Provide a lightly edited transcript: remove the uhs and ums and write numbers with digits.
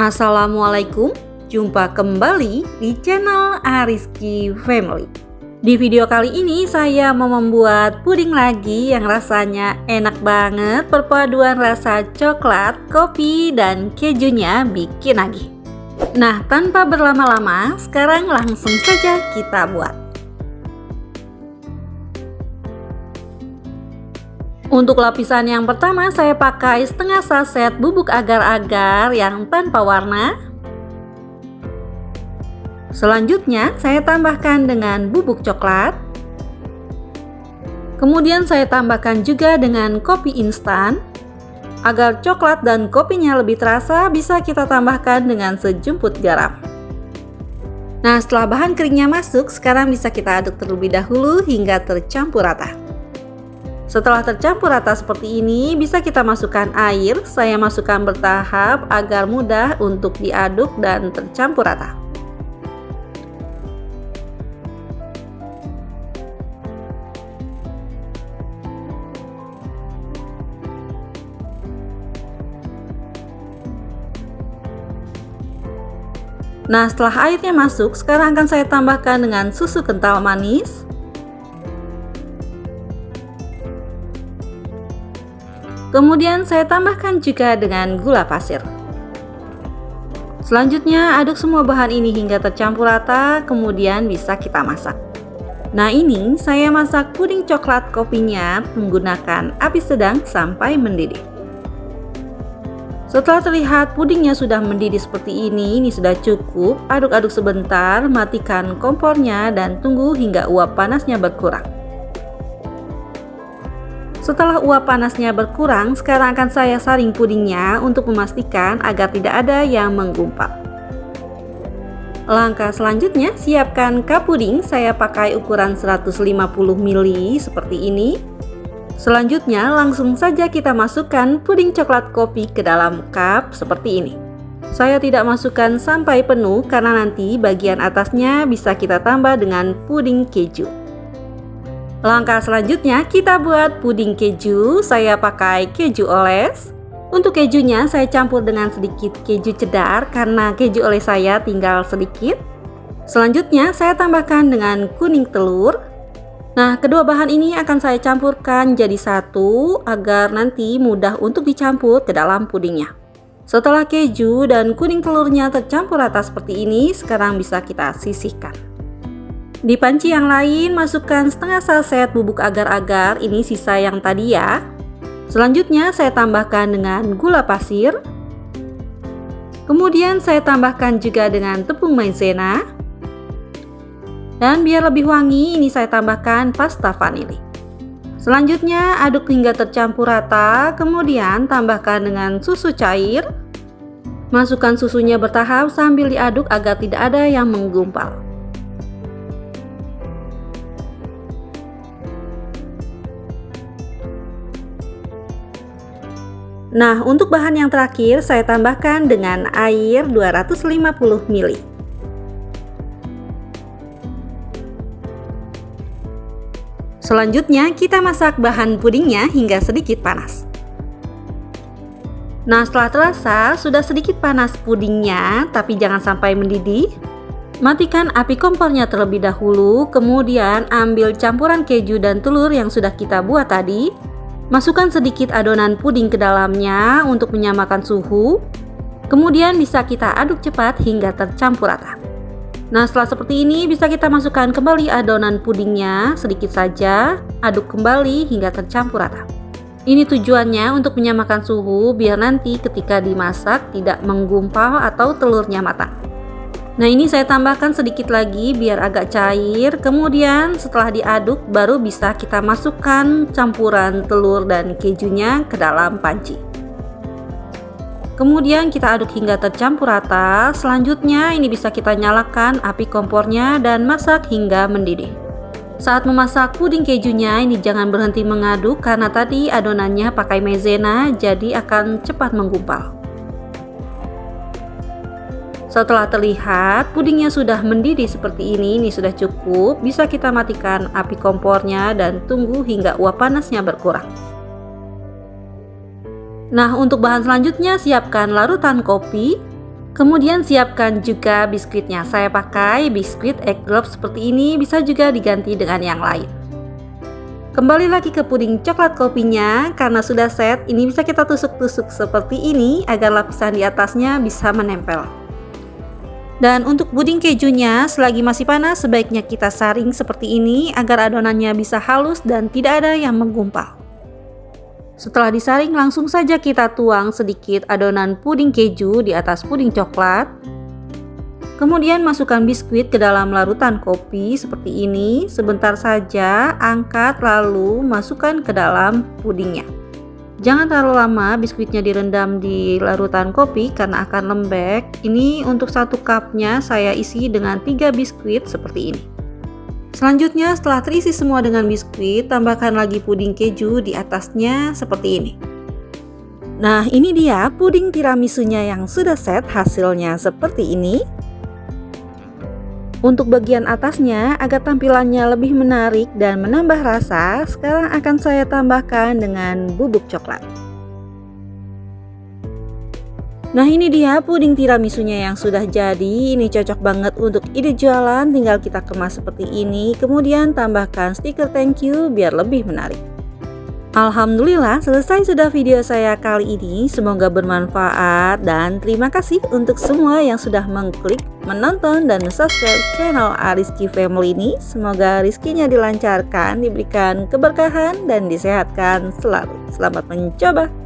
Assalamualaikum, jumpa kembali di channel Ariski Family. Di video kali ini saya mau membuat puding lagi yang rasanya enak banget. Perpaduan rasa coklat, kopi, dan kejunya bikin nagih. Nah, tanpa berlama-lama, sekarang langsung saja kita buat. Untuk lapisan yang pertama saya pakai setengah saset bubuk agar-agar yang tanpa warna. Selanjutnya saya tambahkan dengan bubuk coklat. Kemudian saya tambahkan juga dengan kopi instan. Agar coklat dan kopinya lebih terasa, bisa kita tambahkan dengan sejumput garam. Nah, setelah bahan keringnya masuk, sekarang bisa kita aduk terlebih dahulu hingga tercampur rata. Setelah tercampur rata seperti ini, bisa kita masukkan air. Saya masukkan bertahap agar mudah untuk diaduk dan tercampur rata. Nah, setelah airnya masuk, sekarang akan saya tambahkan dengan susu kental manis. Kemudian saya tambahkan juga dengan gula pasir. Selanjutnya aduk semua bahan ini hingga tercampur rata, kemudian bisa kita masak. Nah, ini saya masak puding coklat kopinya menggunakan api sedang sampai mendidih. Setelah terlihat pudingnya sudah mendidih seperti ini sudah cukup. Aduk-aduk sebentar, matikan kompornya dan tunggu hingga uap panasnya berkurang. Setelah uap panasnya berkurang, sekarang akan saya saring pudingnya untuk memastikan agar tidak ada yang menggumpal. Langkah selanjutnya, siapkan cup puding. Saya pakai ukuran 150 ml seperti ini. Selanjutnya, langsung saja kita masukkan puding coklat kopi ke dalam cup seperti ini. Saya tidak masukkan sampai penuh karena nanti bagian atasnya bisa kita tambah dengan puding keju. Langkah selanjutnya kita buat puding keju. Saya pakai keju oles. Untuk kejunya saya campur dengan sedikit keju cheddar karena keju oles saya tinggal sedikit. Selanjutnya saya tambahkan dengan kuning telur. Nah, kedua bahan ini akan saya campurkan jadi satu agar nanti mudah untuk dicampur ke dalam pudingnya. Setelah keju dan kuning telurnya tercampur rata seperti ini, sekarang bisa kita sisihkan. Di panci yang lain, masukkan setengah saset bubuk agar-agar, ini sisa yang tadi ya. Selanjutnya saya tambahkan dengan gula pasir. Kemudian saya tambahkan juga dengan tepung maizena. Dan biar lebih wangi, ini saya tambahkan pasta vanili. Selanjutnya aduk hingga tercampur rata, kemudian tambahkan dengan susu cair. Masukkan susunya bertahap sambil diaduk agar tidak ada yang menggumpal. Nah, untuk bahan yang terakhir saya tambahkan dengan air 250 ml. Selanjutnya kita masak bahan pudingnya hingga sedikit panas. Nah, setelah terasa sudah sedikit panas pudingnya, tapi jangan sampai mendidih. Matikan api kompornya terlebih dahulu, kemudian ambil campuran keju dan telur yang sudah kita buat tadi. Masukkan sedikit adonan puding ke dalamnya untuk menyamakan suhu. Kemudian bisa kita aduk cepat hingga tercampur rata. Nah, setelah seperti ini bisa kita masukkan kembali adonan pudingnya sedikit saja. Aduk kembali hingga tercampur rata. Ini tujuannya untuk menyamakan suhu biar nanti ketika dimasak tidak menggumpal atau telurnya matang. Nah, ini saya tambahkan sedikit lagi biar agak cair. Kemudian setelah diaduk baru bisa kita masukkan campuran telur dan kejunya ke dalam panci. Kemudian kita aduk hingga tercampur rata. Selanjutnya ini bisa kita nyalakan api kompornya dan masak hingga mendidih. Saat memasak puding kejunya ini jangan berhenti mengaduk karena tadi adonannya pakai maizena, jadi akan cepat menggumpal. Setelah terlihat pudingnya sudah mendidih seperti ini sudah cukup. Bisa kita matikan api kompornya dan tunggu hingga uap panasnya berkurang. Nah, untuk bahan selanjutnya siapkan larutan kopi. Kemudian siapkan juga biskuitnya. Saya pakai biskuit egg drop seperti ini, bisa juga diganti dengan yang lain. Kembali lagi ke puding coklat kopinya, karena sudah set, ini bisa kita tusuk-tusuk seperti ini agar lapisan di atasnya bisa menempel. Dan untuk puding kejunya, selagi masih panas sebaiknya kita saring seperti ini agar adonannya bisa halus dan tidak ada yang menggumpal. Setelah disaring, langsung saja kita tuang sedikit adonan puding keju di atas puding coklat. Kemudian masukkan biskuit ke dalam larutan kopi seperti ini. Sebentar saja, angkat lalu masukkan ke dalam pudingnya. Jangan terlalu lama biskuitnya direndam di larutan kopi karena akan lembek. Ini untuk 1 cupnya saya isi dengan 3 biskuit seperti ini. Selanjutnya setelah terisi semua dengan biskuit, tambahkan lagi puding keju di atasnya seperti ini. Nah, ini dia puding tiramisunya yang sudah set, hasilnya seperti ini. Untuk bagian atasnya, agar tampilannya lebih menarik dan menambah rasa, sekarang akan saya tambahkan dengan bubuk coklat. Nah, ini dia puding tiramisunya yang sudah jadi. Ini cocok banget untuk ide jualan, tinggal kita kemas seperti ini. Kemudian tambahkan stiker thank you biar lebih menarik. Alhamdulillah, selesai sudah video saya kali ini. Semoga bermanfaat dan terima kasih untuk semua yang sudah mengklik, menonton, dan subscribe channel Ariski Family ini. Semoga rezekinya dilancarkan, diberikan keberkahan, dan disehatkan selalu. Selamat mencoba!